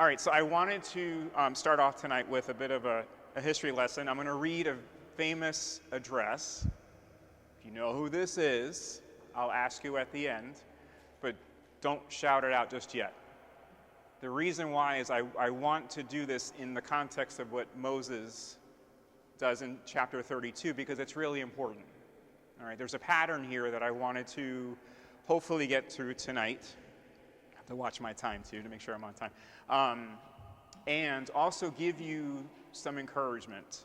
All right, so I wanted to start off tonight with a bit of a history lesson. I'm going to read a famous address. If you know who this is, I'll ask you at the end, but don't shout it out just yet. The reason why is I want to do this in the context of what Moses does in chapter 32, because it's really important. All right, there's a pattern here that I wanted to hopefully get through tonight. I have to watch my time too to make sure I'm on time. And also give you some encouragement.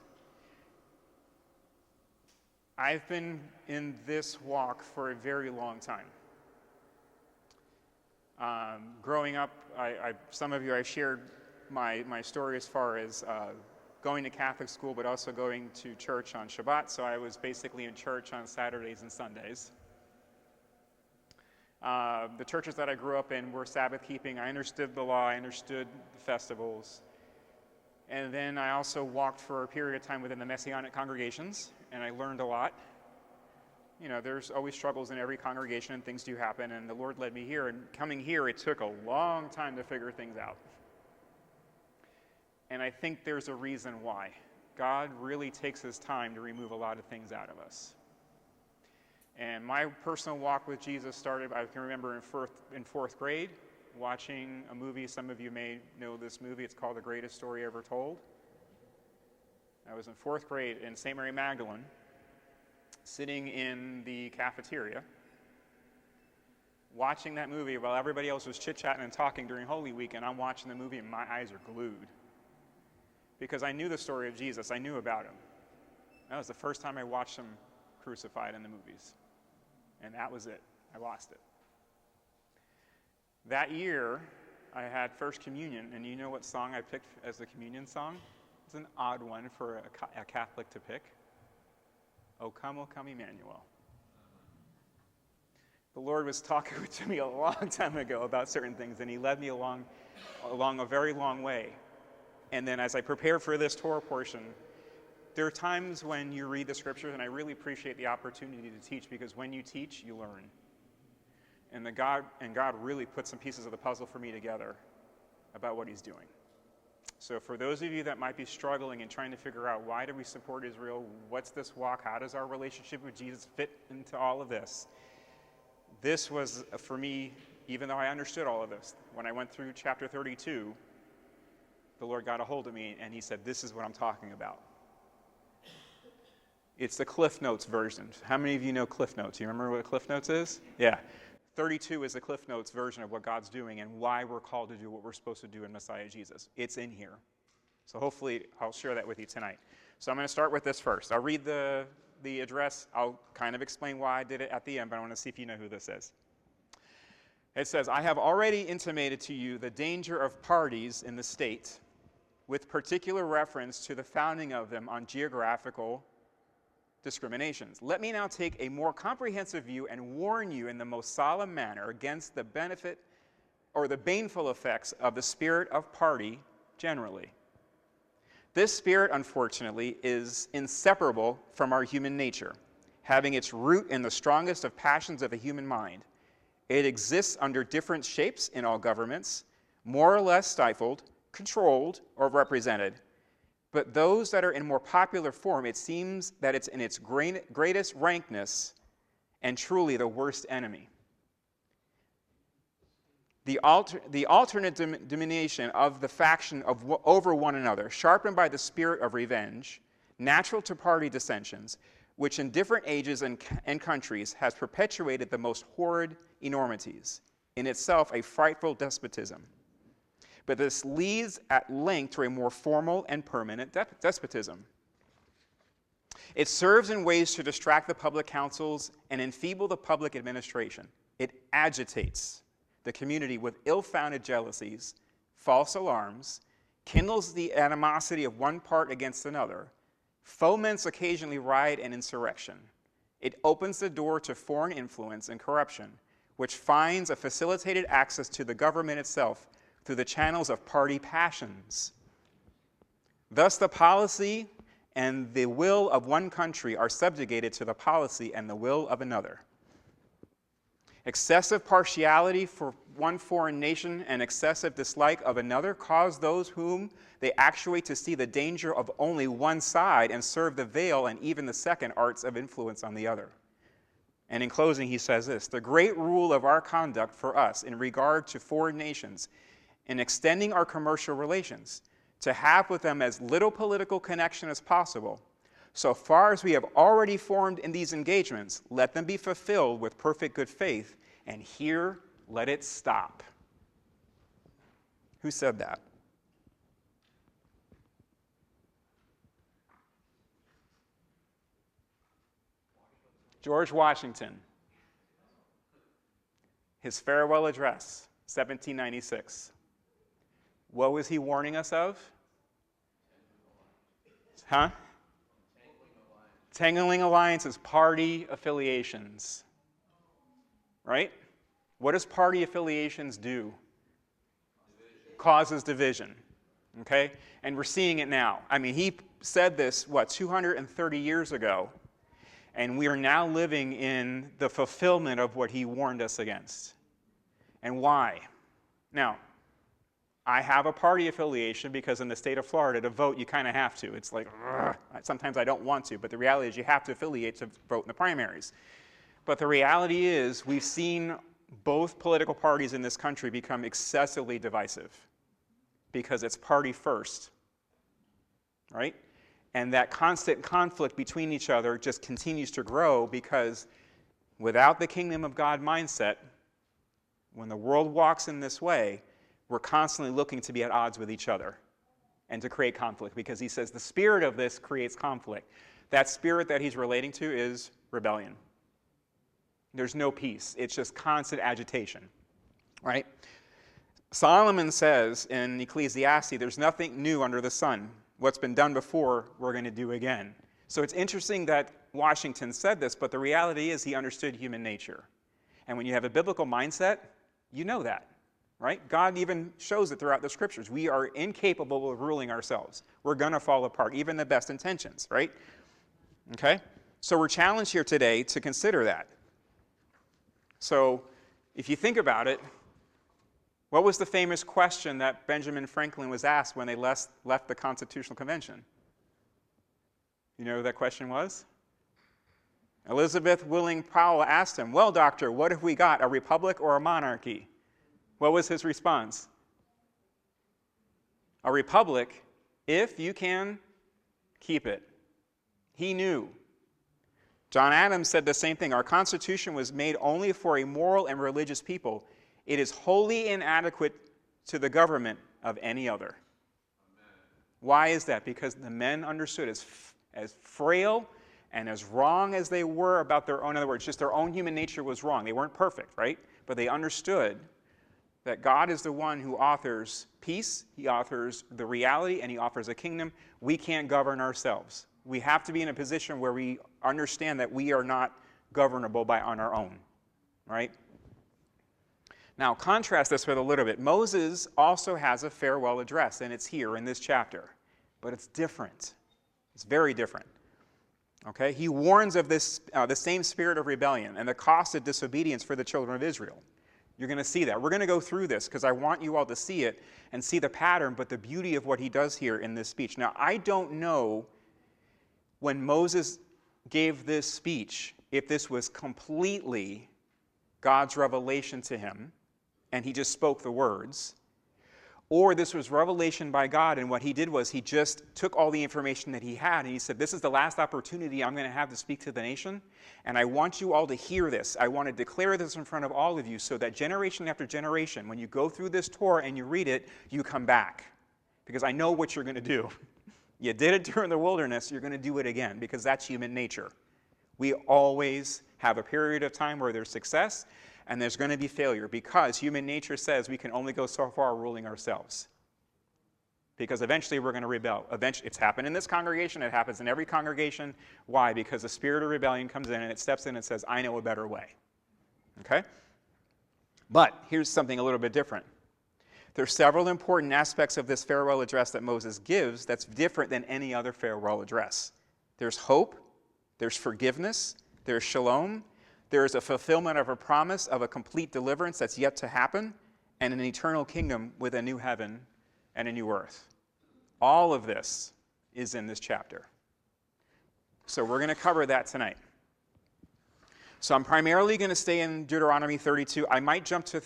I've been in this walk for a very long time. Growing up, some of you, I shared my story as far as going to Catholic school, but also going to church on Shabbat. So I was basically in church on Saturdays and Sundays. The churches that I grew up in were Sabbath keeping. I understood the law. I understood the festivals. And then I also walked for a period of time within the Messianic congregations, and I learned a lot. You know, there's always struggles in every congregation, and things do happen, and the Lord led me here. And coming here, it took a long time to figure things out. And I think there's a reason why. God really takes his time to remove a lot of things out of us. And my personal walk with Jesus started, I can remember in fourth grade, watching a movie. Some of you may know this movie. It's called The Greatest Story Ever Told. I was in fourth grade in St. Mary Magdalene, sitting in the cafeteria, watching that movie while everybody else was chit-chatting and talking during Holy Week, and I'm watching the movie and my eyes are glued. Because I knew the story of Jesus. I knew about him. That was the first time I watched him crucified in the movies. And that was it. I lost it. That year, I had First Communion, and you know what song I picked as the communion song? It's an odd one for a Catholic to pick. O come, Emmanuel. The Lord was talking to me a long time ago about certain things, and he led me along a very long way. And then as I prepared for this Torah portion, there are times when you read the scriptures, and I really appreciate the opportunity to teach, because when you teach, you learn. And God really put some pieces of the puzzle for me together about what he's doing. So for those of you that might be struggling and trying to figure out, why do we support Israel? What's this walk? How does our relationship with Jesus fit into all of this? This was, for me, even though I understood all of this, when I went through chapter 32, the Lord got a hold of me and he said, this is what I'm talking about. It's the Cliff Notes version. How many of you know Cliff Notes? You remember what a Cliff Notes is? Yeah. 32 is the Cliff Notes version of what God's doing and why we're called to do what we're supposed to do in Messiah Jesus. It's in here. So hopefully I'll share that with you tonight. So I'm going to start with this first. I'll read the address. I'll kind of explain why I did it at the end, but I want to see if you know who this is. It says, I have already intimated to you the danger of parties in the state, with particular reference to the founding of them on geographical discriminations. Let me now take a more comprehensive view and warn you in the most solemn manner against the benefit or the baneful effects of the spirit of party generally. This spirit, unfortunately, is inseparable from our human nature, having its root in the strongest of passions of the human mind. It exists under different shapes in all governments, more or less stifled, controlled, or represented. But those that are in more popular form, it seems that it's in its greatest rankness and truly the worst enemy. The alternate domination of the faction over one another, sharpened by the spirit of revenge, natural to party dissensions, which in different ages and countries has perpetuated the most horrid enormities, in itself a frightful despotism. But this leads at length to a more formal and permanent despotism. It serves in ways to distract the public councils and enfeeble the public administration. It agitates the community with ill-founded jealousies, false alarms, kindles the animosity of one part against another, foments occasionally riot and insurrection. It opens the door to foreign influence and corruption, which finds a facilitated access to the government itself through the channels of party passions. Thus the policy and the will of one country are subjugated to the policy and the will of another. Excessive partiality for one foreign nation and excessive dislike of another cause those whom they actuate to see the danger of only one side and serve the veil and even the second arts of influence on the other. And in closing, he says this: the great rule of our conduct for us in regard to foreign nations, in extending our commercial relations, to have with them as little political connection as possible. So far as we have already formed in these engagements, let them be fulfilled with perfect good faith, and here let it stop. Who said that? George Washington. His farewell address, 1796. What was he warning us of? Huh? Tangling alliances, party affiliations. Right? What does party affiliations do? Causes division. Okay? And we're seeing it now. I mean, he said this, 230 years ago. And we are now living in the fulfillment of what he warned us against. And why? Now, I have a party affiliation because in the state of Florida, to vote, you kind of have to. It's like, sometimes I don't want to, but the reality is you have to affiliate to vote in the primaries. But the reality is we've seen both political parties in this country become excessively divisive because it's party first, right? And that constant conflict between each other just continues to grow because without the kingdom of God mindset, when the world walks in this way, we're constantly looking to be at odds with each other and to create conflict because he says the spirit of this creates conflict. That spirit that he's relating to is rebellion. There's no peace. It's just constant agitation, right? Solomon says in Ecclesiastes, there's nothing new under the sun. What's been done before, we're going to do again. So it's interesting that Washington said this, but the reality is he understood human nature. And when you have a biblical mindset, you know that, right? God even shows it throughout the scriptures. We are incapable of ruling ourselves. We're going to fall apart, even the best intentions, right? Okay? So we're challenged here today to consider that. So if you think about it, what was the famous question that Benjamin Franklin was asked when they left the Constitutional Convention? You know who that question was? Elizabeth Willing Powell asked him, well, doctor, what have we got, a republic or a monarchy? What was his response? A republic, if you can keep it. He knew. John Adams said the same thing. Our Constitution was made only for a moral and religious people. It is wholly inadequate to the government of any other. Amen. Why is that? Because the men understood as frail and as wrong as they were about their own, in other words, just their own human nature was wrong. They weren't perfect, right? But they understood that God is the one who authors peace, he authors the reality, and he offers a kingdom. We can't govern ourselves. We have to be in a position where we understand that we are not governable on our own, right? Now, contrast this with a little bit. Moses also has a farewell address, and it's here in this chapter. But it's different. It's very different. Okay? He warns of this, the same spirit of rebellion and the cost of disobedience for the children of Israel. You're going to see that. We're going to go through this because I want you all to see it and see the pattern, but the beauty of what he does here in this speech. Now, I don't know when Moses gave this speech if this was completely God's revelation to him, and he just spoke the words, or this was revelation by God, and what he did was he just took all the information that he had, and he said, this is the last opportunity I'm going to have to speak to the nation, and I want you all to hear this. I want to declare this in front of all of you so that generation after generation, when you go through this Torah and you read it, you come back, because I know what you're going to do. You did it during the wilderness, you're going to do it again, because that's human nature. We always have a period of time where there's success, and there's going to be failure because human nature says we can only go so far ruling ourselves. Because eventually we're going to rebel. Eventually, it's happened in this congregation. It happens in every congregation. Why? Because the spirit of rebellion comes in and it steps in and says, I know a better way. Okay? But here's something a little bit different. There's several important aspects of this farewell address that Moses gives that's different than any other farewell address. There's hope. There's forgiveness. There's shalom. There is a fulfillment of a promise of a complete deliverance that's yet to happen, and an eternal kingdom with a new heaven and a new earth. All of this is in this chapter. So we're going to cover that tonight. So I'm primarily going to stay in Deuteronomy 32. I might jump to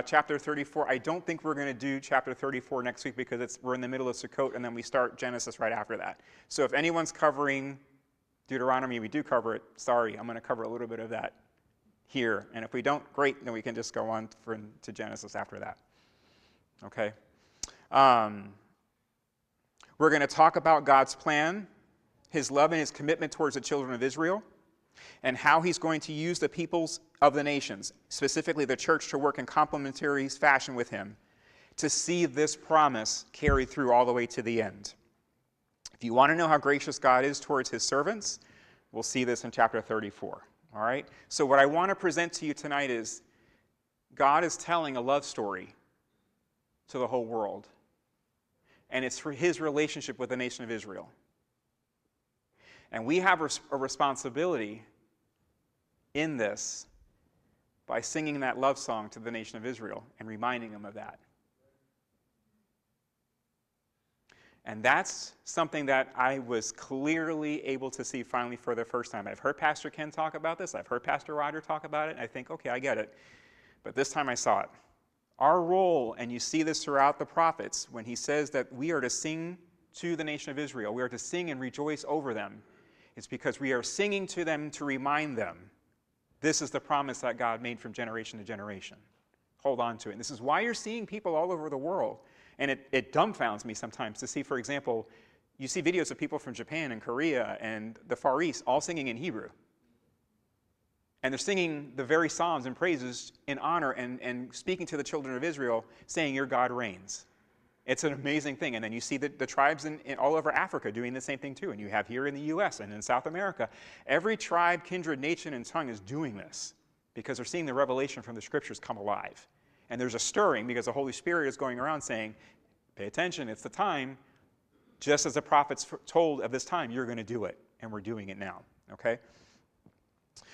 chapter 34. I don't think we're going to do chapter 34 next week because we're in the middle of Sukkot, and then we start Genesis right after that. So if anyone's covering Deuteronomy, we do cover it. Sorry, I'm going to cover a little bit of that here. And if we don't, great, then we can just go on to Genesis after that. Okay? We're going to talk about God's plan, his love and his commitment towards the children of Israel, and how he's going to use the peoples of the nations, specifically the church, to work in complementary fashion with him to see this promise carried through all the way to the end. If you want to know how gracious God is towards his servants, we'll see this in chapter 34. All right? So what I want to present to you tonight is God is telling a love story to the whole world. And it's for his relationship with the nation of Israel. And we have a responsibility in this by singing that love song to the nation of Israel and reminding them of that. And that's something that I was clearly able to see finally for the first time. I've heard Pastor Ken talk about this. I've heard Pastor Roger talk about it. And I think, okay, I get it. But this time I saw it. Our role, and you see this throughout the prophets, when he says that we are to sing to the nation of Israel, we are to sing and rejoice over them, it's because we are singing to them to remind them this is the promise that God made from generation to generation. Hold on to it. And this is why you're seeing people all over the world. And it dumbfounds me sometimes to see, for example, you see videos of people from Japan and Korea and the Far East all singing in Hebrew. And they're singing the very psalms and praises in honor and speaking to the children of Israel, saying, your God reigns. It's an amazing thing. And then you see the tribes in all over Africa doing the same thing too. And you have here in the U.S. and in South America. Every tribe, kindred, nation, and tongue is doing this because they're seeing the revelation from the scriptures come alive. And there's a stirring because the Holy Spirit is going around saying, pay attention, it's the time. Just as the prophets told of this time, you're going to do it. And we're doing it now. Okay?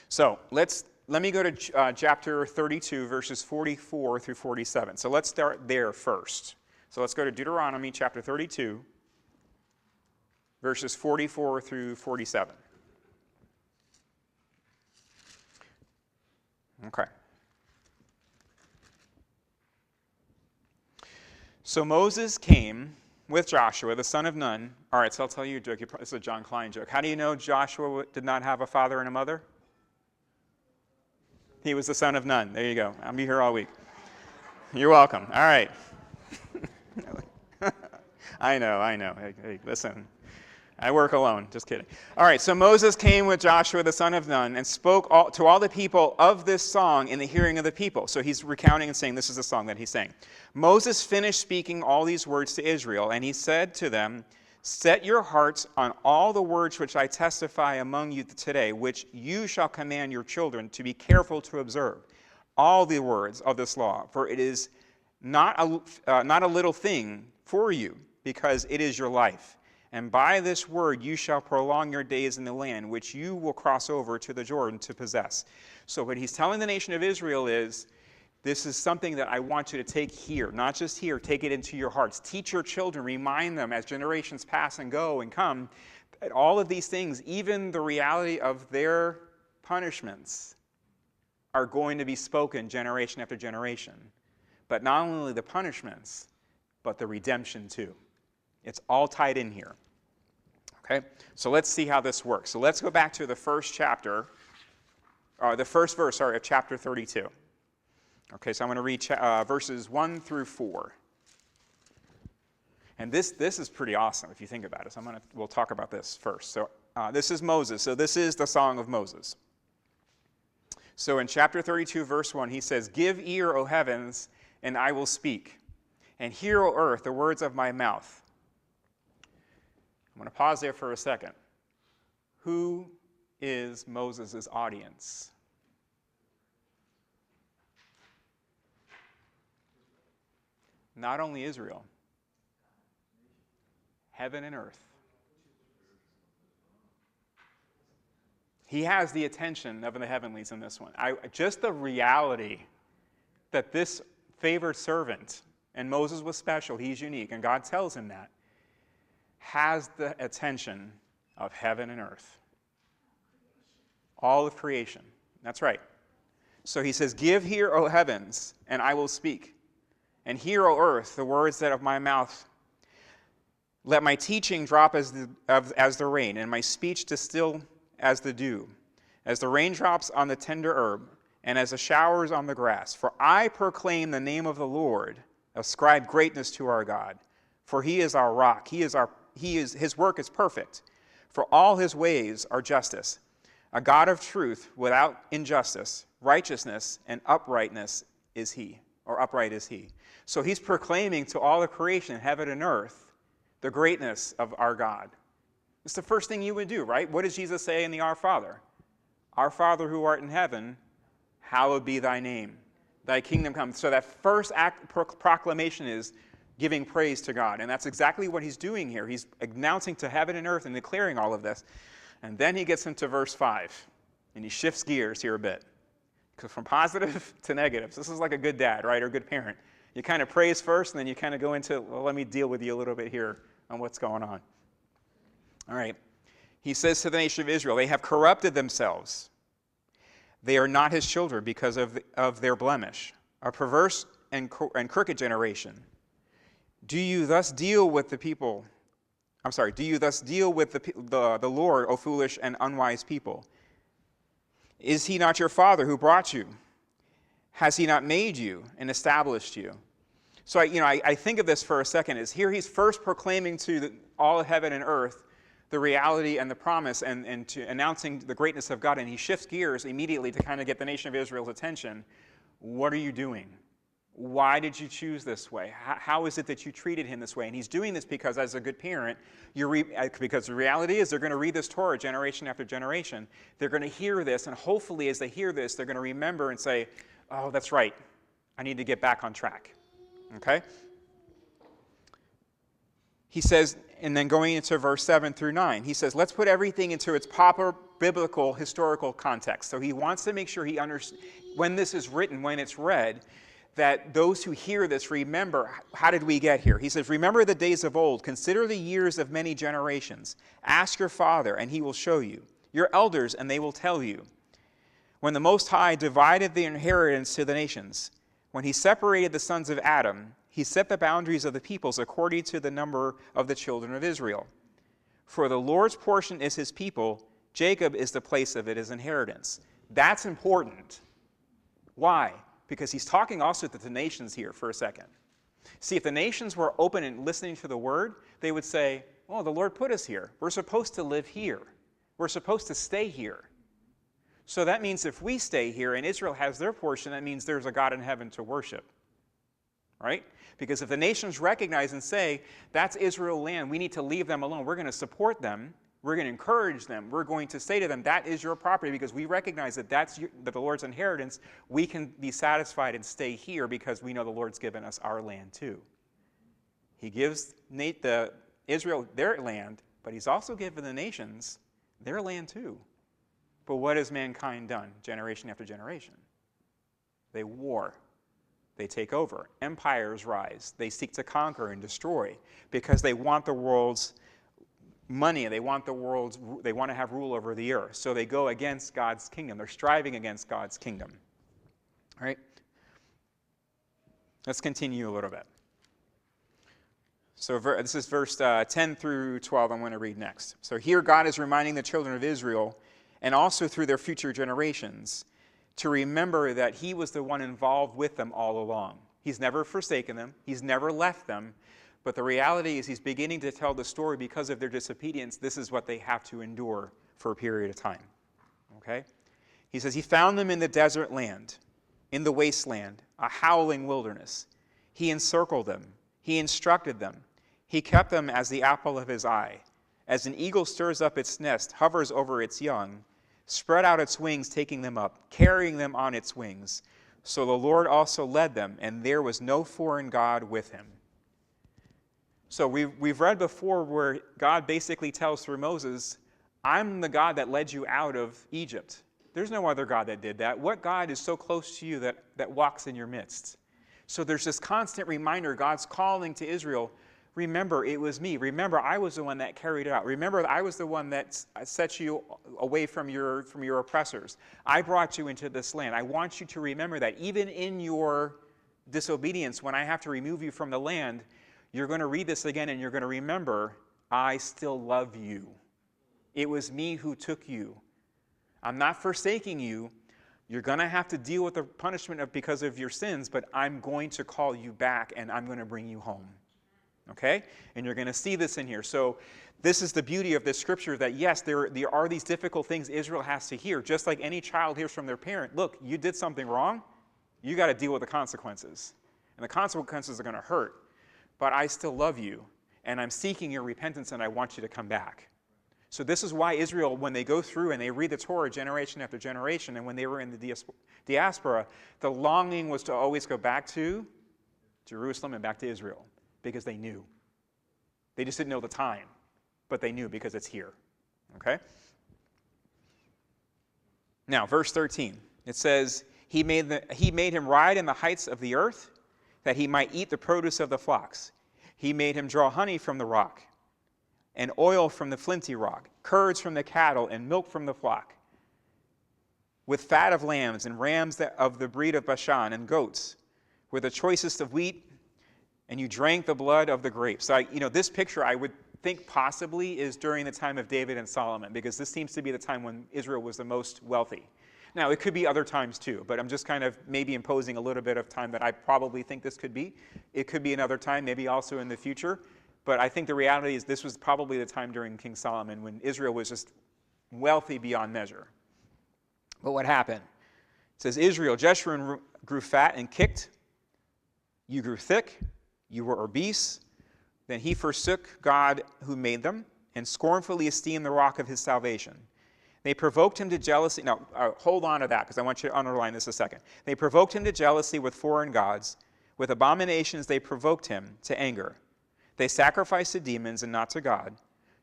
So let me go to chapter 32, verses 44 through 47. So let's start there first. So let's go to Deuteronomy chapter 32, verses 44 through 47. Okay. So Moses came with Joshua, the son of Nun. All right, so I'll tell you a joke. This is a John Klein joke. How do you know Joshua did not have a father and a mother? He was the son of Nun. There you go. I'll be here all week. You're welcome. All right. I know. Hey, listen. I work alone. Just kidding. All right, so Moses came with Joshua, the son of Nun, and spoke to all the people of this song in the hearing of the people. So he's recounting and saying this is the song that he sang. Moses finished speaking all these words to Israel, and he said to them, set your hearts on all the words which I testify among you today, which you shall command your children to be careful to observe, all the words of this law, for it is not a little thing for you, because it is your life. And by this word you shall prolong your days in the land, which you will cross over to the Jordan to possess. So what he's telling the nation of Israel is, this is something that I want you to take here, not just here, take it into your hearts. Teach your children, remind them as generations pass and go and come, that all of these things, even the reality of their punishments, are going to be spoken generation after generation. But not only the punishments, but the redemption too. It's all tied in here. Okay? So let's see how this works. So let's go back to the first chapter, the first verse, of chapter 32. Okay, so I'm going to read verses 1 through 4. And this is pretty awesome if you think about it. So we'll talk about this first. So this is Moses. So this is the Song of Moses. So in chapter 32, verse 1, he says, give ear, O heavens, and I will speak. And hear, O earth, the words of my mouth. I'm going to pause there for a second. Who is Moses' audience? Not only Israel, heaven and earth. He has the attention of the heavenlies in this one. Just the reality that this favored servant, and Moses was special, he's unique, and God tells him that, has the attention of heaven and earth. All of creation. That's right. So he says, give ear, O heavens, and I will speak. And hear, O earth, the words that of my mouth. Let my teaching drop as the rain, and my speech distill as the dew, as the raindrops on the tender herb, and as the showers on the grass. For I proclaim the name of the Lord, ascribe greatness to our God. For he is our rock, his work is perfect. For all his ways are justice. A God of truth without injustice, righteousness and uprightness is he, or upright is he. So he's proclaiming to all of creation, heaven and earth, the greatness of our God. It's the first thing you would do, right? What does Jesus say in the Our Father? Our Father who art in heaven, hallowed be thy name. Thy kingdom come. So that first proclamation is giving praise to God. And that's exactly what he's doing here. He's announcing to heaven and earth and declaring all of this. And then he gets into verse 5. And he shifts gears here a bit. Because from positive to negative. This is like a good dad, right? Or a good parent. You kind of praise first, and then you kind of go into, well, let me deal with you a little bit here on what's going on. All right. He says to the nation of Israel, they have corrupted themselves. They are not his children because of their blemish, a perverse and crooked generation. Do you thus deal with the people? Do you thus deal with the Lord, O foolish and unwise people? Is he not your father who brought you? Has he not made you and established you? So I think of this for a second. Is here he's first proclaiming to all of heaven and earth the reality and the promise and to announcing the greatness of God. And he shifts gears immediately to kind of get the nation of Israel's attention. What are you doing? Why did you choose this way? How is it that you treated him this way? And he's doing this because as a good parent, because the reality is they're going to read this Torah generation after generation. They're going to hear this, and hopefully as they hear this, they're going to remember and say, oh, that's right. I need to get back on track. Okay? He says, and then going into verse 7 through 9, he says, let's put everything into its proper biblical, historical context. So he wants to make sure he understands, when this is written, when it's read, that those who hear this remember, how did we get here? He says, remember the days of old. Consider the years of many generations. Ask your father, and he will show you. Your elders, and they will tell you. When the Most High divided the inheritance to the nations, when he separated the sons of Adam, he set the boundaries of the peoples according to the number of the children of Israel. For the Lord's portion is his people. Jacob is the place of it, his inheritance. That's important. Why? Because he's talking also to the nations here for a second. See, if the nations were open and listening to the word, they would say, oh, the Lord put us here. We're supposed to live here. We're supposed to stay here. So that means if we stay here and Israel has their portion, that means there's a God in heaven to worship. Right? Because if the nations recognize and say, that's Israel land, we need to leave them alone. We're going to support them. We're going to encourage them. We're going to say to them, that is your property because we recognize that that's the Lord's inheritance. We can be satisfied and stay here because we know the Lord's given us our land too. He gives Israel their land, but he's also given the nations their land too. But what has mankind done generation after generation? They war. They take over. Empires rise. They seek to conquer and destroy because they want the world's money. They want to have rule over the earth. So they go against God's kingdom. They're striving against God's kingdom. All right? Let's continue a little bit. So this is verse 10 through 12 I'm going to read next. So here God is reminding the children of Israel, and also through their future generations, to remember that he was the one involved with them all along. He's never forsaken them. He's never left them. But the reality is he's beginning to tell the story because of their disobedience. This is what they have to endure for a period of time. Okay? He says he found them in the desert land, in the wasteland, a howling wilderness. He encircled them. He instructed them. He kept them as the apple of his eye. As an eagle stirs up its nest, hovers over its young, spread out its wings, taking them up, carrying them on its wings. So the Lord also led them, and there was no foreign god with him. So we've read before where God basically tells through Moses, I'm the God that led you out of Egypt. There's no other God that did that. What God is so close to you that walks in your midst? So there's this constant reminder. God's calling to Israel, remember, it was me. Remember, I was the one that carried it out. Remember, I was the one that set you away from your oppressors. I brought you into this land. I want you to remember that. Even in your disobedience, when I have to remove you from the land, you're going to read this again and you're going to remember, I still love you. It was me who took you. I'm not forsaking you. You're going to have to deal with the punishment because of your sins, but I'm going to call you back and I'm going to bring you home. Okay? And you're going to see this in here. So this is the beauty of this scripture, that yes, there are these difficult things Israel has to hear, just like any child hears from their parent. Look, you did something wrong. You got to deal with the consequences. And the consequences are going to hurt. But I still love you, and I'm seeking your repentance, and I want you to come back. So this is why Israel, when they go through and they read the Torah generation after generation, and when they were in the diaspora, the longing was to always go back to Jerusalem and back to Israel, because they knew. They just didn't know the time, but they knew because it's here. Okay? Now, verse 13, it says, He made him ride in the heights of the earth, that he might eat the produce of the flocks. He made him draw honey from the rock, and oil from the flinty rock, curds from the cattle, and milk from the flock, with fat of lambs and rams of the breed of Bashan, and goats, with the choicest of wheat, and you drank the blood of the grapes. So, this picture I would think possibly is during the time of David and Solomon, because this seems to be the time when Israel was the most wealthy. Now, it could be other times too, but I'm just kind of maybe imposing a little bit of time that I probably think this could be. It could be another time, maybe also in the future. But I think the reality is this was probably the time during King Solomon when Israel was just wealthy beyond measure. But what happened? It says, Israel, Jeshurun grew fat and kicked. You grew thick. You were obese. Then he forsook God who made them and scornfully esteemed the rock of his salvation. They provoked him to jealousy. Now, hold on to that, because I want you to underline this a second. They provoked him to jealousy with foreign gods. With abominations they provoked him to anger. They sacrificed to demons and not to God.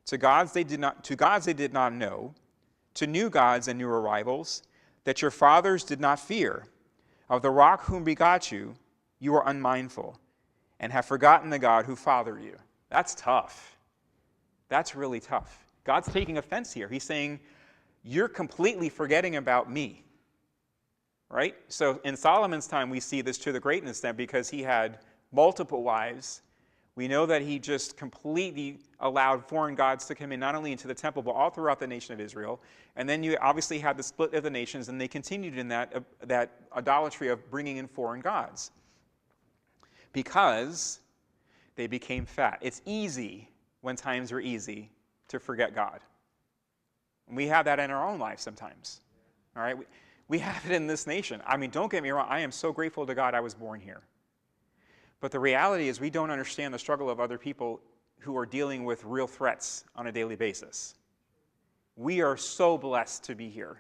To gods they did not know. To new gods and new arrivals, that your fathers did not fear. Of the rock whom begot you, you are unmindful, and have forgotten the God who fathered you. That's tough. That's really tough. God's taking offense here. He's saying, you're completely forgetting about me. Right? So in Solomon's time, we see this to the greatness that because he had multiple wives, we know that he just completely allowed foreign gods to come in, not only into the temple, but all throughout the nation of Israel. And then you obviously had the split of the nations, and they continued in that idolatry of bringing in foreign gods. Because they became fat. It's easy, when times are easy, to forget God. And we have that in our own life sometimes. All right? We have it in this nation. I mean, don't get me wrong. I am so grateful to God I was born here. But the reality is we don't understand the struggle of other people who are dealing with real threats on a daily basis. We are so blessed to be here.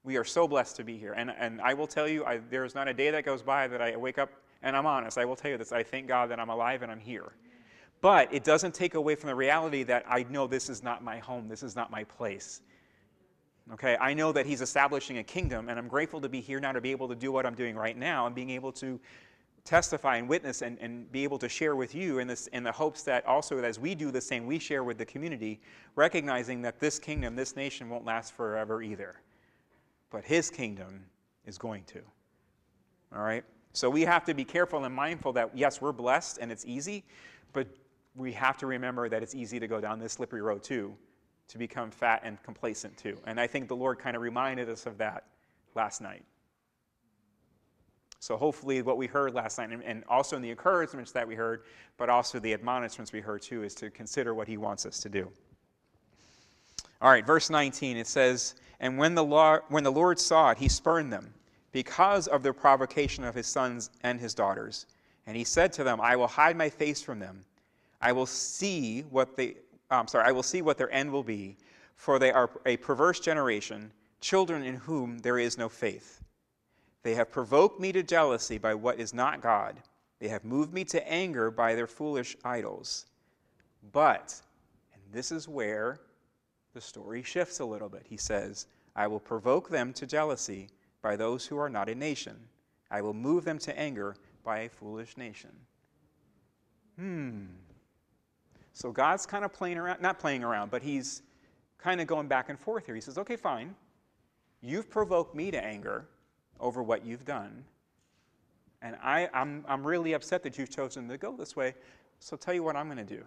We are so blessed to be here. And I will tell you, there is not a day that goes by that I wake up, and I'm honest, I will tell you this, I thank God that I'm alive and I'm here. But it doesn't take away from the reality that I know this is not my home, this is not my place. Okay, I know that he's establishing a kingdom, and I'm grateful to be here now to be able to do what I'm doing right now and being able to testify and witness and be able to share with you in the hopes that also as we do the same, we share with the community, recognizing that this kingdom, this nation won't last forever either. But his kingdom is going to. All right? So we have to be careful and mindful that, yes, we're blessed and it's easy, but we have to remember that it's easy to go down this slippery road too, to become fat and complacent too. And I think the Lord kind of reminded us of that last night. So hopefully what we heard last night, and also in the encouragements that we heard, but also the admonishments we heard too, is to consider what he wants us to do. All right, verse 19, it says, And when the Lord saw it, he spurned them, because of the provocation of his sons and his daughters. And he said to them, I will hide my face from them. I will see what their end will be, for they are a perverse generation, children in whom there is no faith. They have provoked me to jealousy by what is not God. They have moved me to anger by their foolish idols. But, and this is where the story shifts a little bit. He says, I will provoke them to jealousy by those who are not a nation. I will move them to anger by a foolish nation. So God's kind of playing around, not playing around, but he's kind of going back and forth here. He says, okay, fine. You've provoked me to anger over what you've done. And I'm really upset that you've chosen to go this way. So tell you what I'm going to do.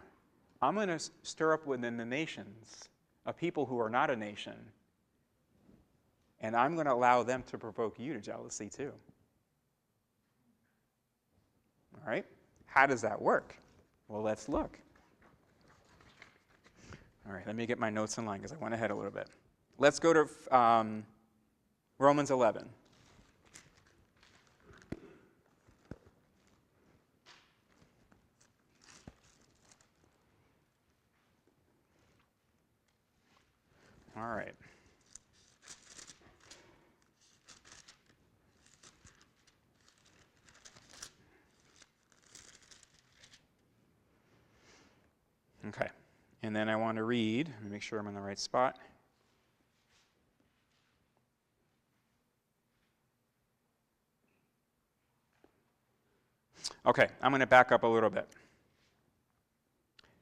I'm going to stir up within the nations a people who are not a nation. And I'm going to allow them to provoke you to jealousy too. All right? How does that work? Well, let's look. All right, let me get my notes in line because I went ahead a little bit. Let's go to Romans 11. All right. Okay. And then I want to read, let me make sure I'm in the right spot. Okay, I'm going to back up a little bit.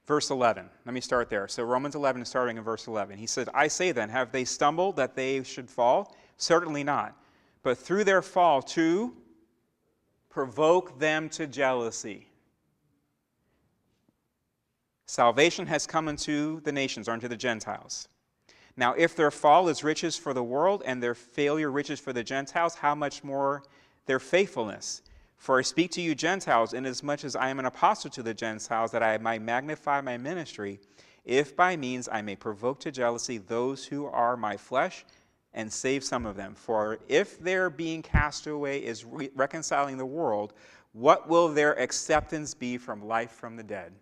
Verse 11. Let me start there. So Romans 11 is starting in verse 11. He said, I say then, have they stumbled that they should fall? Certainly not. But through their fall to provoke them to jealousy. Salvation has come unto the nations, or unto the Gentiles. Now if their fall is riches for the world, and their failure riches for the Gentiles, how much more their faithfulness? For I speak to you Gentiles, inasmuch as I am an apostle to the Gentiles, that I might magnify my ministry, if by means I may provoke to jealousy those who are my flesh, and save some of them. For if their being cast away is reconciling the world, what will their acceptance be from life from the dead?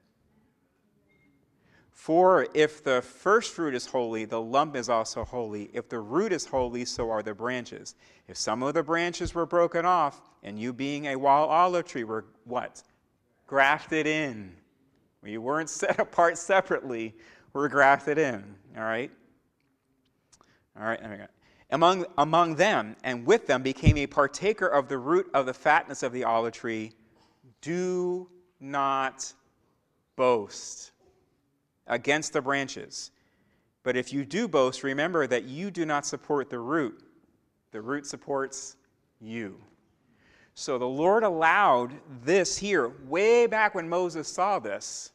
For if the first fruit is holy, the lump is also holy. If the root is holy, so are the branches. If some of the branches were broken off, and you being a wild olive tree were what? Grafted in. You weren't set apart separately. We're grafted in. All right? All right, there we go. Among them and with them became a partaker of the root of the fatness of the olive tree. Do not boast against the branches. But if you do boast, remember that you do not support the root. The root supports you. So the Lord allowed this here way back when Moses saw this.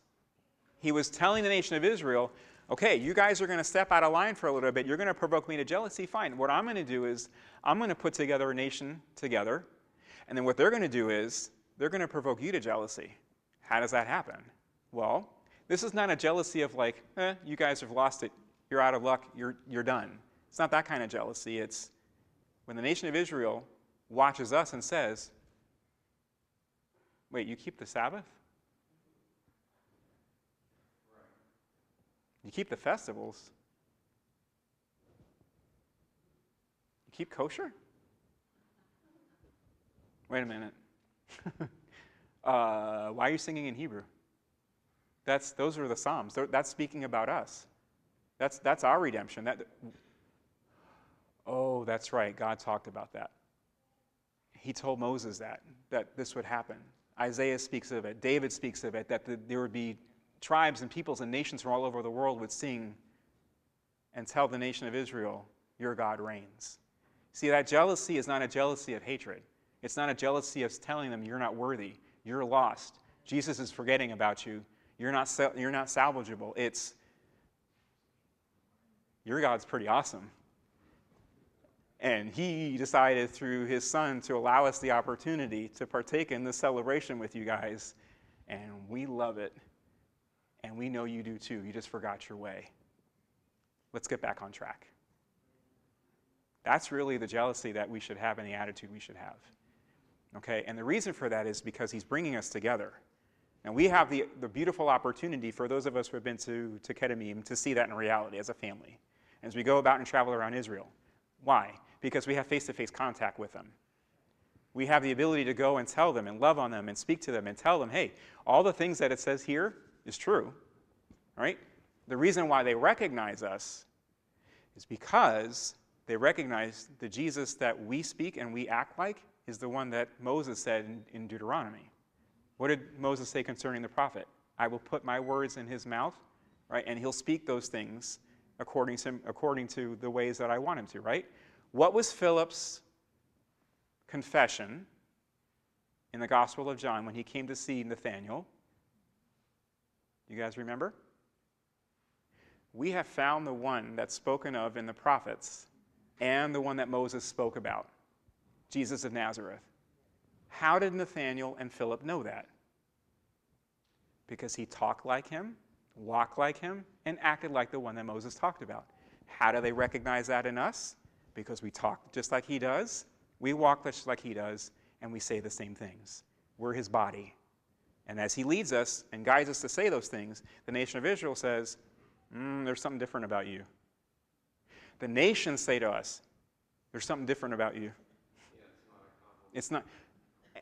He was telling the nation of Israel, okay, you guys are going to step out of line for a little bit. You're going to provoke me to jealousy. Fine. What I'm going to do is I'm going to put together a nation together. And then what they're going to do is they're going to provoke you to jealousy. How does that happen? Well, this is not a jealousy of like, you guys have lost it. You're out of luck. You're done. It's not that kind of jealousy. It's when the nation of Israel watches us and says, wait, you keep the Sabbath? You keep the festivals? You keep kosher? Wait a minute. Why are you singing in Hebrew? Those are the Psalms. That's speaking about us. That's our redemption. Oh, that's right. God talked about that. He told Moses that this would happen. Isaiah speaks of it. David speaks of it, that there would be tribes and peoples and nations from all over the world would sing and tell the nation of Israel, your God reigns. See, that jealousy is not a jealousy of hatred. It's not a jealousy of telling them you're not worthy. You're lost. Jesus is forgetting about you. You're not salvageable. It's, your God's pretty awesome. And he decided through his son to allow us the opportunity to partake in this celebration with you guys. And we love it. And we know you do too. You just forgot your way. Let's get back on track. That's really the jealousy that we should have and the attitude we should have. Okay? And the reason for that is because he's bringing us together. And we have the beautiful opportunity for those of us who have been to Kedemim to see that in reality as a family. As we go about and travel around Israel. Why? Because we have face-to-face contact with them. We have the ability to go and tell them and love on them and speak to them and tell them, hey, all the things that it says here is true. All right? The reason why they recognize us is because they recognize the Jesus that we speak and we act like is the one that Moses said in Deuteronomy. What did Moses say concerning the prophet? I will put my words in his mouth, right? And he'll speak those things according to the ways that I want him to, right? What was Philip's confession in the Gospel of John when he came to see Nathanael? You guys remember? We have found the one that's spoken of in the prophets and the one that Moses spoke about, Jesus of Nazareth. How did Nathanael and Philip know that? Because he talked like him, walked like him, and acted like the one that Moses talked about. How do they recognize that in us? Because we talk just like he does, we walk just like he does, and we say the same things. We're his body. And as he leads us and guides us to say those things, the nation of Israel says, there's something different about you. The nations say to us, there's something different about you. Yeah, it's not.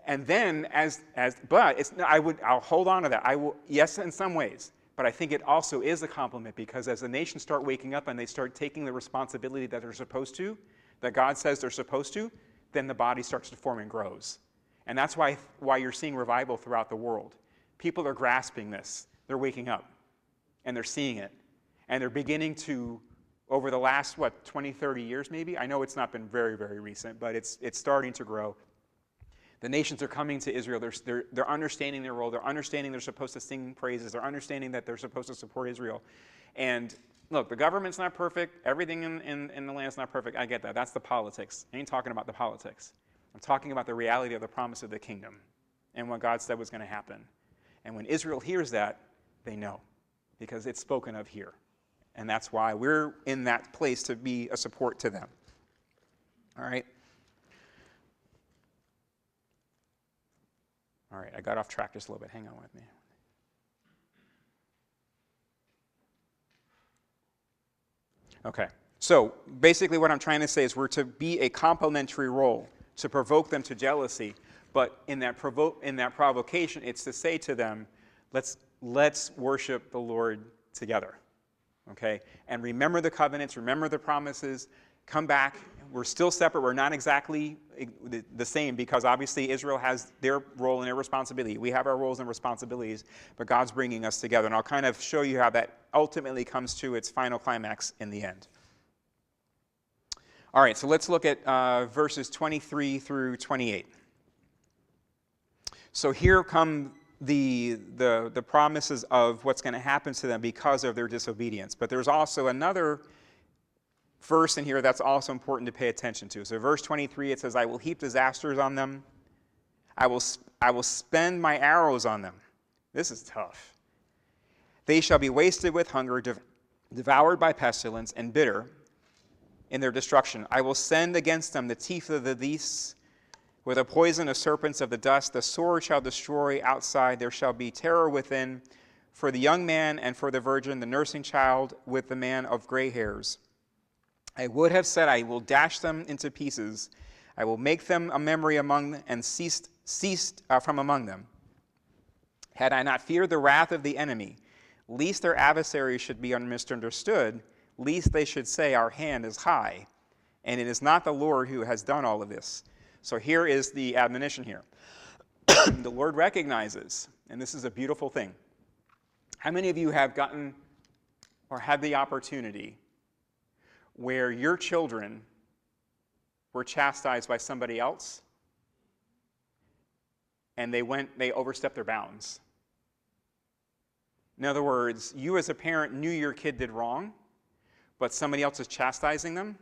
And then, I'll hold on to that. I will, yes, in some ways, but I think it also is a compliment because as the nations start waking up and they start taking the responsibility that they're supposed to, that God says they're supposed to, then the body starts to form and grows. And that's why you're seeing revival throughout the world. People are grasping this. They're waking up, and they're seeing it. And they're beginning to, over the last, 20, 30 years maybe? I know it's not been very, very recent, but it's starting to grow. The nations are coming to Israel. They're understanding their role. They're understanding they're supposed to sing praises. They're understanding that they're supposed to support Israel. And look, the government's not perfect. Everything in the land's not perfect. I get that. That's the politics. I ain't talking about the politics. I'm talking about the reality of the promise of the kingdom and what God said was going to happen. And when Israel hears that, they know because it's spoken of here. And that's why we're in that place to be a support to them. All right? All right, I got off track just a little bit. Hang on with me. Okay, so basically what I'm trying to say is we're to be a complementary role, to provoke them to jealousy, but in that provocation, it's to say to them, let's worship the Lord together, okay? And remember the covenants, remember the promises, come back. We're still separate. We're not exactly the same because obviously Israel has their role and their responsibility. We have our roles and responsibilities, but God's bringing us together. And I'll kind of show you how that ultimately comes to its final climax in the end. All right, so let's look at verses 23 through 28. So here come the promises of what's going to happen to them because of their disobedience. But there's also another verse in here that's also important to pay attention to. So verse 23, it says, I will heap disasters on them. I will spend my arrows on them. This is tough. They shall be wasted with hunger, devoured by pestilence, and bitter in their destruction. I will send against them the teeth of the beasts, with a poison of serpents of the dust. The sword shall destroy outside. There shall be terror within, for the young man and for the virgin, the nursing child with the man of gray hairs. I would have said, I will dash them into pieces. I will make them a memory among them and ceased from among them. Had I not feared the wrath of the enemy, lest their adversaries should be misunderstood, lest they should say, our hand is high, and it is not the Lord who has done all of this. So here is the admonition here. The Lord recognizes, and this is a beautiful thing. How many of you have gotten or had the opportunity where your children were chastised by somebody else and they overstepped their bounds? In other words, you as a parent knew your kid did wrong, but somebody else is chastising them,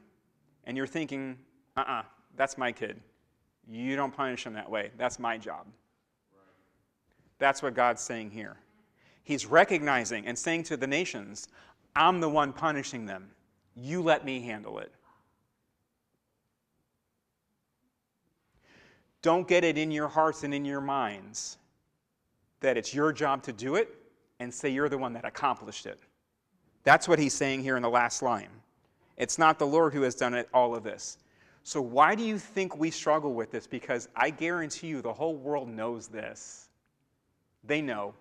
and you're thinking, that's my kid. You don't punish them that way. That's my job. Right. That's what God's saying here. He's recognizing and saying to the nations, I'm the one punishing them. You let me handle it. Don't get it in your hearts and in your minds that it's your job to do it and say you're the one that accomplished it. That's what he's saying here in the last line. It's not the Lord who has done it, all of this. So why do you think we struggle with this? Because I guarantee you the whole world knows this. They know.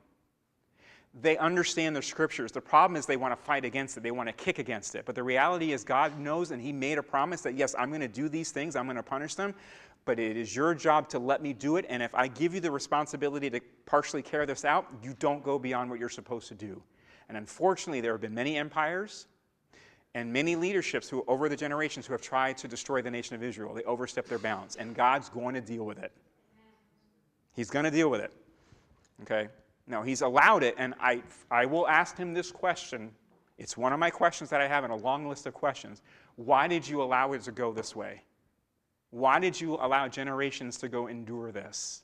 They understand the scriptures. The problem is they want to fight against it. They want to kick against it. But the reality is God knows, and he made a promise that, yes, I'm going to do these things. I'm going to punish them. But it is your job to let me do it. And if I give you the responsibility to partially carry this out, you don't go beyond what you're supposed to do. And unfortunately, there have been many empires and many leaderships who, over the generations, who have tried to destroy the nation of Israel. They overstep their bounds, and God's going to deal with it. He's going to deal with it. Okay? Now, he's allowed it, and I will ask him this question. It's one of my questions that I have in a long list of questions. Why did you allow it to go this way? Why did you allow generations to go endure this?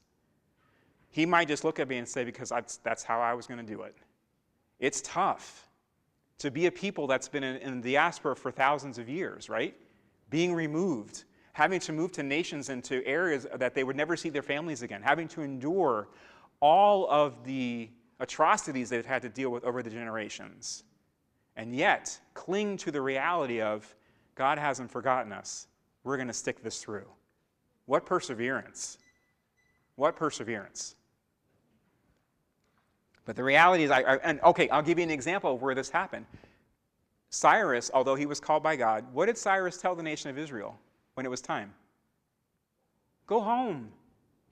He might just look at me and say, because that's how I was going to do it. It's tough to be a people that's been in the diaspora for thousands of years, right? Being removed, having to move to nations and to areas that they would never see their families again, having to endure all of the atrocities they've had to deal with over the generations, and yet cling to the reality of God hasn't forgotten us. We're going to stick this through. What perseverance. What perseverance. But the reality is, I'll give you an example of where this happened. Cyrus, although he was called by God, what did Cyrus tell the nation of Israel when it was time? Go home.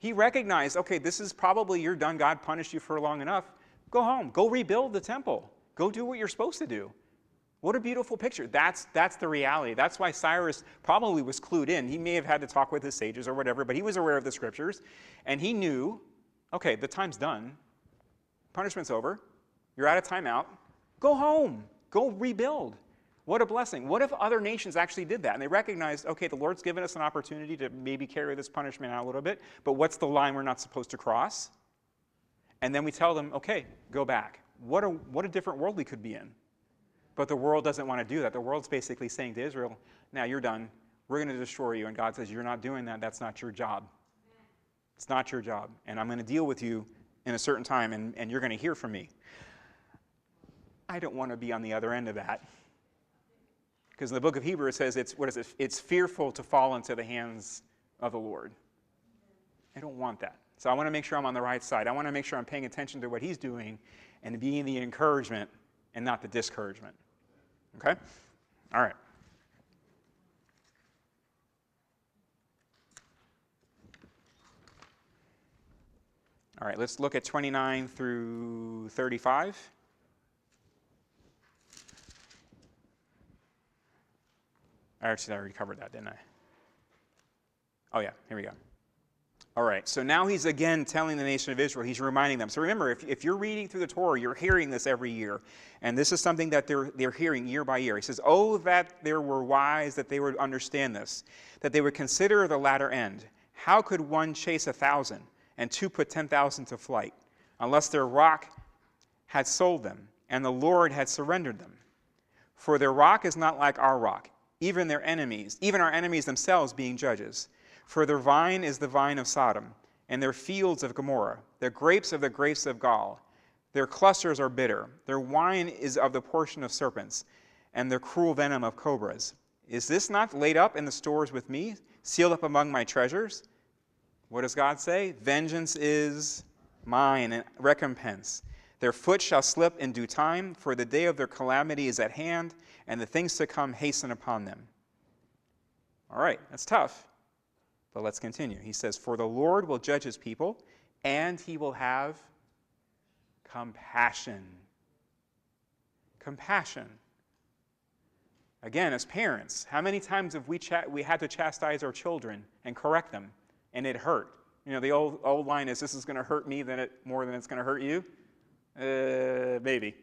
He recognized, okay, this is probably, you're done. God punished you for long enough. Go home. Go rebuild the temple. Go do what you're supposed to do. What a beautiful picture. That's the reality. That's why Cyrus probably was clued in. He may have had to talk with his sages or whatever, but he was aware of the scriptures, and he knew, okay, the time's done. Punishment's over. You're out of timeout. Go home. Go rebuild. What a blessing. What if other nations actually did that? And they recognized, okay, the Lord's given us an opportunity to maybe carry this punishment out a little bit, but what's the line we're not supposed to cross? And then we tell them, okay, go back. What a different world we could be in. But the world doesn't want to do that. The world's basically saying to Israel, now you're done. We're going to destroy you. And God says, you're not doing that. That's not your job. It's not your job. And I'm going to deal with you in a certain time, and you're going to hear from me. I don't want to be on the other end of that. Because in the book of Hebrews it says, it's fearful to fall into the hands of the Lord. I don't want that. So I want to make sure I'm on the right side. I want to make sure I'm paying attention to what he's doing and being the encouragement and not the discouragement. Okay? All right. All right, let's look at 29 through 35. I already covered that, didn't I? Oh, yeah, here we go. All right, so now he's again telling the nation of Israel, he's reminding them. So remember, if you're reading through the Torah, you're hearing this every year. And this is something that they're hearing year by year. He says, oh, that there were wise, that they would understand this, that they would consider the latter end. How could one chase 1,000 and two put 10,000 to flight, unless their rock had sold them and the Lord had surrendered them? For their rock is not like our rock, even our enemies themselves being judges. For their vine is the vine of Sodom, and their fields of Gomorrah, their grapes of the grapes of Gaul. Their clusters are bitter. Their wine is of the portion of serpents, and their cruel venom of cobras. Is this not laid up in the stores with me, sealed up among my treasures? What does God say? Vengeance is mine, and recompense. Their foot shall slip in due time, for the day of their calamity is at hand, and the things to come hasten upon them. All right, that's tough. But let's continue. He says, for the Lord will judge his people, and he will have compassion. Compassion. Again, as parents, how many times have we had to chastise our children and correct them, and it hurt? You know, the old line is, this is going to hurt me more than it's going to hurt you. Maybe.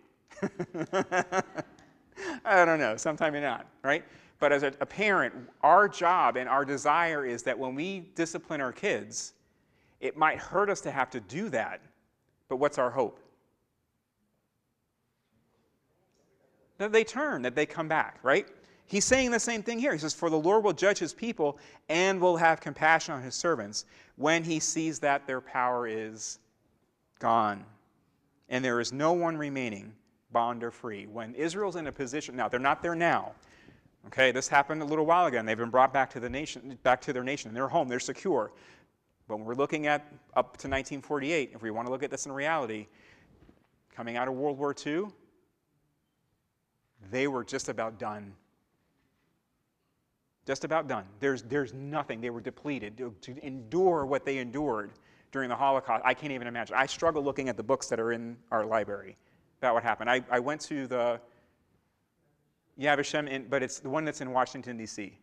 I don't know. Sometimes not, right? But as a parent, our job and our desire is that when we discipline our kids, it might hurt us to have to do that. But what's our hope? That they turn, that they come back, right? He's saying the same thing here. He says, for the Lord will judge his people and will have compassion on his servants when he sees that their power is gone and there is no one remaining, bond or free. When Israel's in a position, now they're not there now. Okay, this happened a little while ago, and they've been brought back to their nation, and they're home, they're secure. But when we're looking at up to 1948, if we want to look at this in reality, coming out of World War II, they were just about done. Just about done. There's nothing. They were depleted. To endure what they endured during the Holocaust, I can't even imagine. I struggle looking at the books that are in our library about what happened. I went to the Yad Vashem, but it's the one that's in Washington, D.C.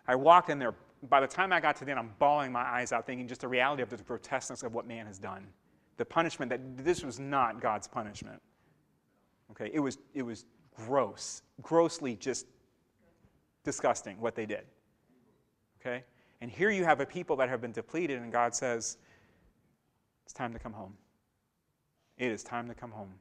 I walked in there. By the time I got to the end, I'm bawling my eyes out, thinking just the reality of the grotesqueness of what man has done. The punishment, that this was not God's punishment. Okay, it was grossly just disgusting what they did. Okay? And here you have a people that have been depleted, and God says, it's time to come home. It is time to come home.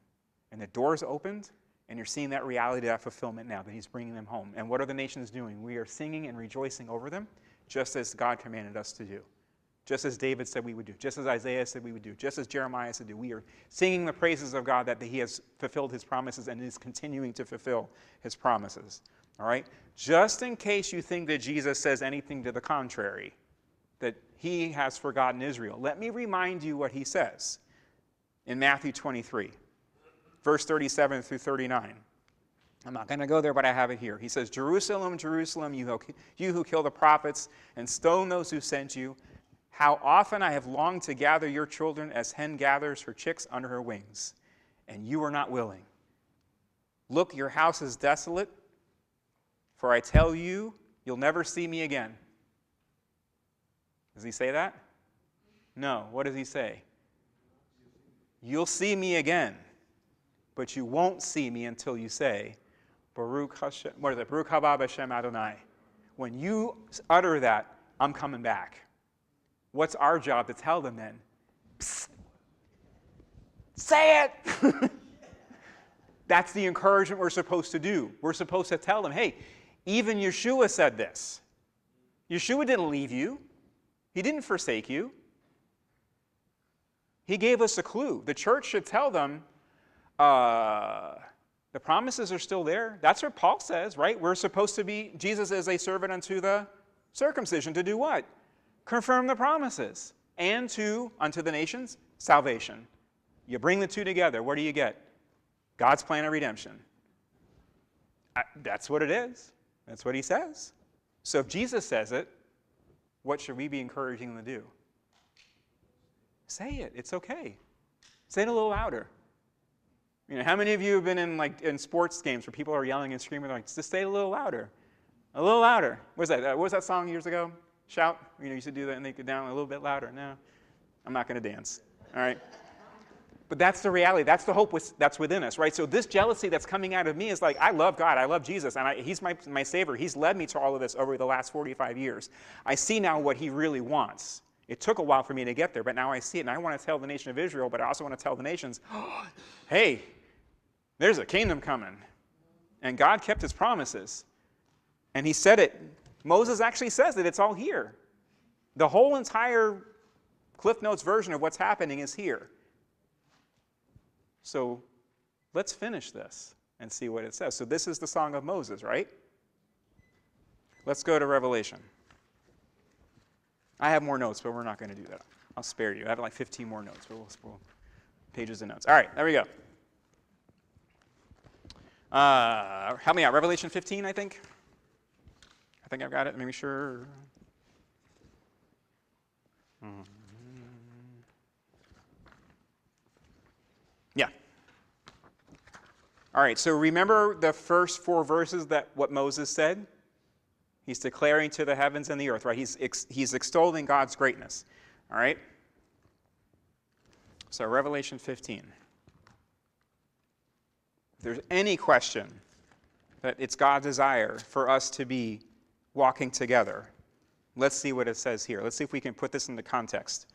And the doors opened, and you're seeing that reality, that fulfillment now, that he's bringing them home. And what are the nations doing? We are singing and rejoicing over them, just as God commanded us to do. Just as David said we would do. Just as Isaiah said we would do. Just as Jeremiah said we would do. We are singing the praises of God that he has fulfilled his promises and is continuing to fulfill his promises. All right? Just in case you think that Jesus says anything to the contrary, that he has forgotten Israel, let me remind you what he says in Matthew 23, verse 37 through 39. I'm not going to go there, but I have it here. He says, Jerusalem, Jerusalem, you who kill the prophets and stone those who sent you, how often I have longed to gather your children as hen gathers her chicks under her wings, and you are not willing. Look, your house is desolate, for I tell you, you'll never see me again. Does he say that? No. What does he say? You'll see me again, but you won't see me until you say, Baruch Hashem, what is it? Baruch haba b'Shem Adonai. When you utter that, I'm coming back. What's our job to tell them then? Psst, say it! That's the encouragement we're supposed to do. We're supposed to tell them, hey, even Yeshua said this. Yeshua didn't leave you. He didn't forsake you. He gave us a clue. The church should tell them, the promises are still there. That's what Paul says, right? We're supposed to be, Jesus is a servant unto the circumcision to do what? Confirm the promises. And unto the nations, salvation. You bring the two together, what do you get? God's plan of redemption. That's what it is. That's what he says. So if Jesus says it, what should we be encouraging them to do? Say it. It's okay. Say it a little louder. You know, how many of you have been in sports games where people are yelling and screaming, like, just say it a little louder. A little louder. What was that song years ago? Shout. You used to do that and they get down a little bit louder. No, I'm not going to dance. All right? But that's the reality. That's the hope that's within us, right? So this jealousy that's coming out of me is like, I love God. I love Jesus. And he's my Savior. He's led me to all of this over the last 45 years. I see now what he really wants. It took a while for me to get there, but now I see it. And I want to tell the nation of Israel, but I also want to tell the nations, hey, there's a kingdom coming. And God kept his promises. And he said it. Moses actually says that it's all here. The whole entire Cliff Notes version of what's happening is here. So let's finish this and see what it says. So this is the Song of Moses, right? Let's go to Revelation. I have more notes, but we're not going to do that. I'll spare you. I have like 15 more notes, but we'll pages of notes. All right, there we go. Help me out. Revelation 15, I think. I think I've got it. Let me be sure. Yeah. All right, so remember the first 4 verses what Moses said? He's declaring to the heavens and the earth, right? He's extolling God's greatness. All right? So Revelation 15. If there's any question that it's God's desire for us to be walking together, let's see what it says here. Let's see if we can put this into context.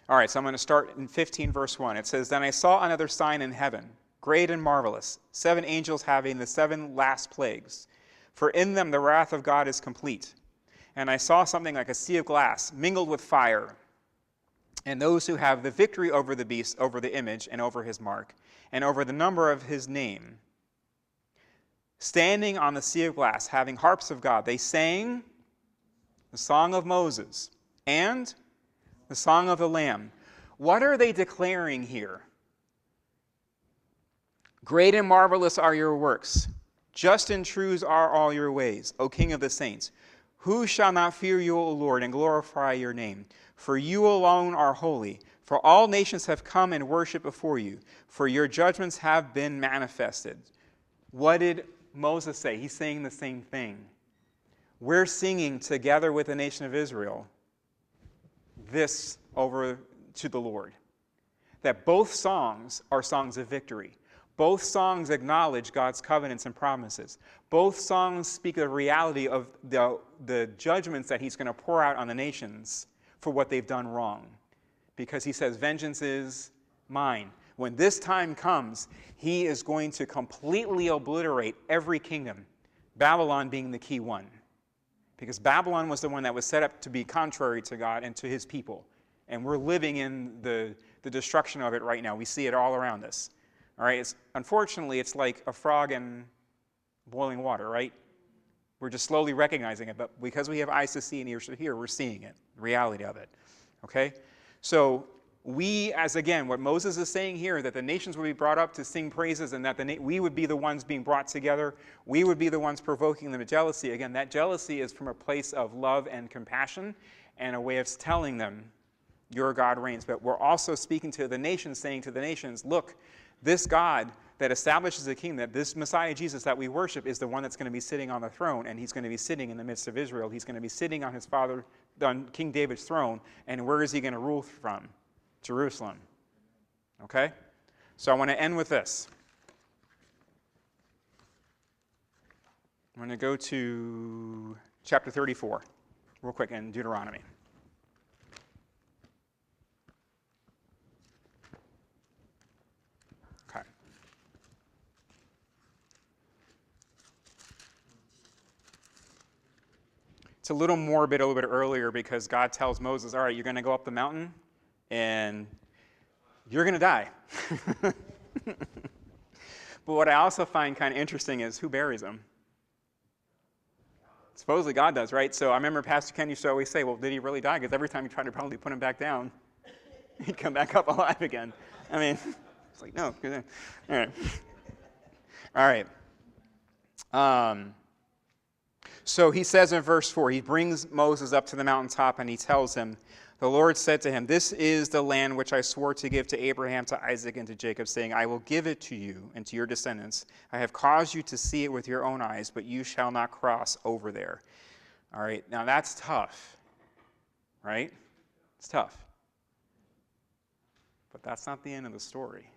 All right, so I'm going to start in 15, verse 1. It says, Then I saw another sign in heaven, great and marvelous, 7 angels having the 7 last plagues. For in them the wrath of God is complete. And I saw something like a sea of glass, mingled with fire. And those who have the victory over the beast, over the image, and over his mark, and over the number of his name, standing on the sea of glass, having harps of God, they sang the song of Moses, and The song of the Lamb. What are they declaring here? Great and marvelous are your works. Just and true are all your ways, O King of the saints. Who shall not fear you, O Lord, and glorify your name? For you alone are holy. For all nations have come and worshiped before you. For your judgments have been manifested. What did Moses say? He's saying the same thing. We're singing together with the nation of Israel this over to the Lord. That both songs are songs of victory. Both songs acknowledge God's covenants and promises. Both songs speak of the reality of the judgments that he's going to pour out on the nations for what they've done wrong. Because he says, vengeance is mine. When this time comes, he is going to completely obliterate every kingdom, Babylon being the key one. Because Babylon was the one that was set up to be contrary to God and to his people. And we're living in the destruction of it right now. We see it all around us. All right, unfortunately, it's like a frog in boiling water, right? We're just slowly recognizing it, but because we have eyes to see and ears to hear, we're seeing it, the reality of it, okay? So we, as again, what Moses is saying here, that the nations would be brought up to sing praises and that we would be the ones being brought together. We would be the ones provoking them to jealousy. Again, that jealousy is from a place of love and compassion and a way of telling them, your God reigns. But we're also speaking to the nations, saying to the nations, look, this God that establishes a kingdom, that this Messiah Jesus that we worship is the one that's going to be sitting on the throne, and he's going to be sitting in the midst of Israel. He's going to be sitting on his father, on King David's throne, and where is he going to rule from? Jerusalem. Okay? So I want to end with this. I'm going to go to chapter 34, real quick, in Deuteronomy. Okay. It's a little morbid a little bit earlier because God tells Moses, all right, you're going to go up the mountain and you're going to die. But what I also find kind of interesting is who buries him? Supposedly God does, right? So I remember Pastor Ken used to always say, well, did he really die? Because every time you try to probably put him back down, he'd come back up alive again. I mean, it's like, no. All right. All right. So he says in verse 4, he brings Moses up to the mountaintop and he tells him, the Lord said to him, this is the land which I swore to give to Abraham, to Isaac, and to Jacob, saying, I will give it to you and to your descendants. I have caused you to see it with your own eyes, but you shall not cross over there. All right, now that's tough, right? It's tough. But that's not the end of the story.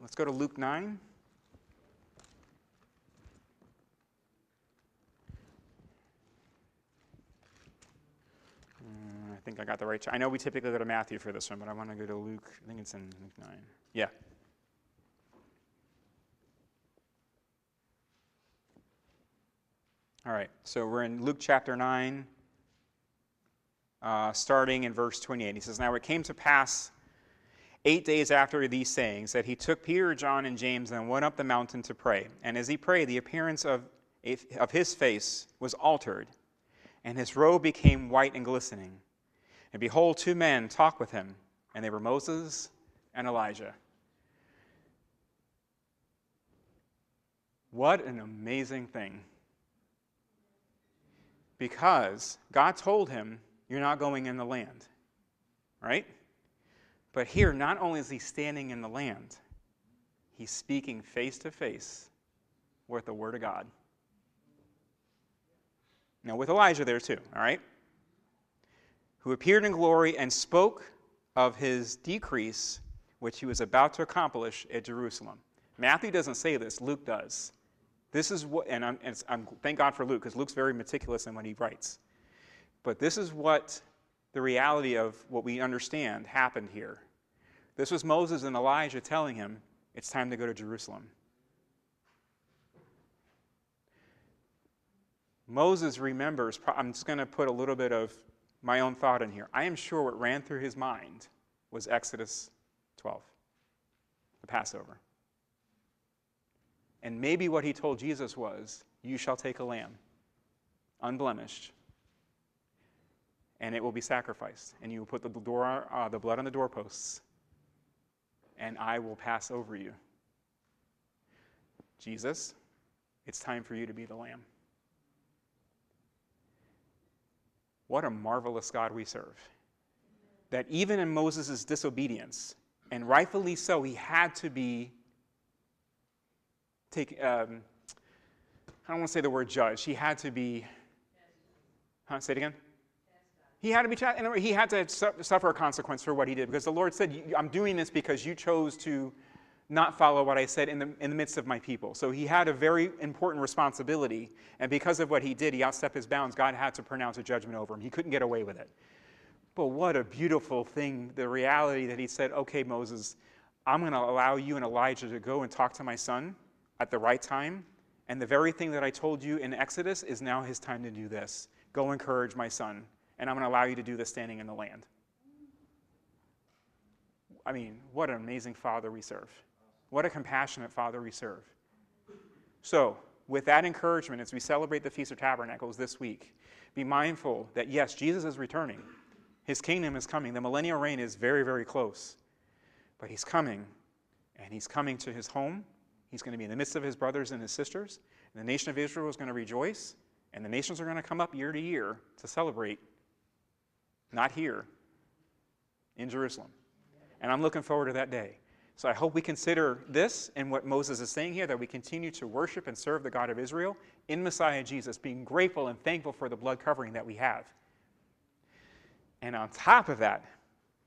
Let's go to Luke 9. I think I got the right. I know we typically go to Matthew for this one, but I want to go to Luke. I think it's in Luke 9. Yeah. All right. So we're in Luke chapter 9, starting in verse 28. He says, now it came to pass 8 days after these sayings that he took Peter, John, and James and went up the mountain to pray. And as he prayed, the appearance of his face was altered, and his robe became white and glistening. And behold, two men talked with him, and they were Moses and Elijah. What an amazing thing. Because God told him, you're not going in the land, right? But here, not only is he standing in the land, he's speaking face to face with the Word of God. Now, with Elijah there too, all right? Who appeared in glory and spoke of his decrease, which he was about to accomplish at Jerusalem. Matthew doesn't say this, Luke does. This is what, and thank God for Luke, because Luke's very meticulous in what he writes. But this is what the reality of what we understand happened here. This was Moses and Elijah telling him, it's time to go to Jerusalem. Moses remembers, I'm just going to put a little bit of my own thought in here. I am sure what ran through his mind was Exodus 12, the Passover. And maybe what he told Jesus was, you shall take a lamb, unblemished, and it will be sacrificed. And you will put the blood on the doorposts, and I will pass over you. Jesus, it's time for you to be the Lamb. What a marvelous God we serve. That even in Moses' disobedience, and rightfully so, he had to be I don't want to say the word judge. He had to be, say it again? He had to be, he had to suffer a consequence for what he did, because the Lord said, I'm doing this because you chose to not follow what I said in the midst of my people. So he had a very important responsibility, and because of what he did, he outstepped his bounds. God had to pronounce a judgment over him. He couldn't get away with it. But what a beautiful thing, the reality that he said, okay, Moses, I'm going to allow you and Elijah to go and talk to my son at the right time, and the very thing that I told you in Exodus is now his time to do this. Go encourage my son, and I'm going to allow you to do this standing in the land. I mean, what an amazing Father we serve. What a compassionate Father we serve. So, with that encouragement, as we celebrate the Feast of Tabernacles this week, be mindful that yes, Jesus is returning. His kingdom is coming. The millennial reign is very, very close. But he's coming, and he's coming to his home. He's going to be in the midst of his brothers and his sisters. And the nation of Israel is going to rejoice. And the nations are going to come up year to year to celebrate, not here, in Jerusalem. And I'm looking forward to that day. So I hope we consider this and what Moses is saying here, that we continue to worship and serve the God of Israel in Messiah Jesus, being grateful and thankful for the blood covering that we have. And on top of that,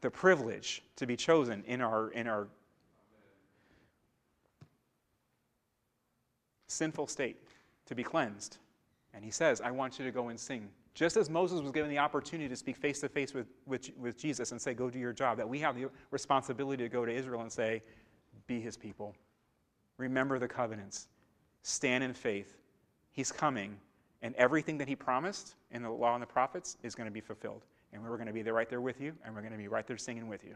the privilege to be chosen in our sinful state, to be cleansed. And he says, I want you to go and sing. Just as Moses was given the opportunity to speak face to face with Jesus and say, go do your job, that we have the responsibility to go to Israel and say, be his people. Remember the covenants. Stand in faith. He's coming, and everything that he promised in the law and the prophets is going to be fulfilled. And we're going to be right there with you, and we're going to be right there singing with you.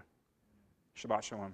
Shabbat Shalom.